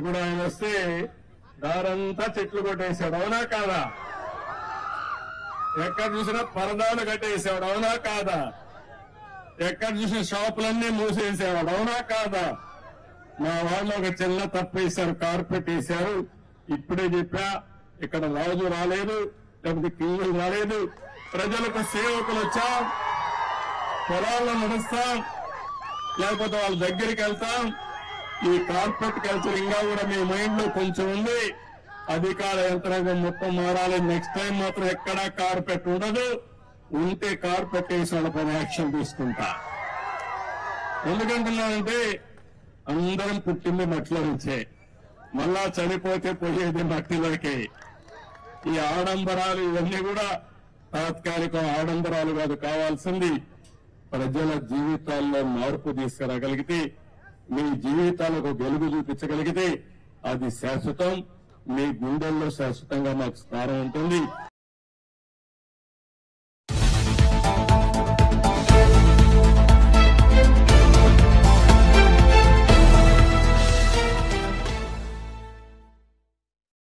ఇప్పుడు ఆయన వస్తే దారంతా చెట్లు కొట్టేశాడు, అవునా కాదా? ఎక్కడ చూసినా పరదాలు కట్టేసాడు, అవునా కాదా? ఎక్కడ చూసిన షాపులన్నీ మూసేసేవాడు, అవునా కాదా? మా వాళ్ళు ఒక చిన్న తప్పు వేశారు, కార్పెట్ వేశారు. ఇప్పుడే చెప్పా, ఇక్కడ రాజు రాలేదు, లేకపోతే కింగులు రాలేదు, ప్రజలకు సేవకులు వచ్చాం, పొలాల్లో నడుస్తాం, లేకపోతే వాళ్ళ దగ్గరికి వెళ్తాం. ఈ కార్పెట్ కల్చర్ ఇంకా కూడా మీ మైండ్ లో కొంచెం ఉంది. అధికార యంత్రాంగం మొత్తం మారాలి. నెక్స్ట్ టైం మాత్రం ఎక్కడా కార్పెట్ ఉండదు. ఉంటే కార్పెట్ వేసి వాళ్ళపై యాక్షన్ తీసుకుంటా. ఎందుకంటున్నానంటే అందరం పుట్టింది మట్టిలో నుంచే, మళ్ళా చనిపోతే పోయేది మట్టిలోకి. ఈ ఆడంబరాలు ఇవన్నీ కూడా తాత్కాలిక ఆడంబరాలు కాదు. కావాల్సింది ప్రజల జీవితాల్లో మార్పు తీసుకురాగలిగితే, మీ జీవితాలకు వెలుగు చూపించగలిగితే అది శాశ్వతం. మీ గుండెల్లో శాశ్వతంగా మాకు స్థానం ఉంటుంది.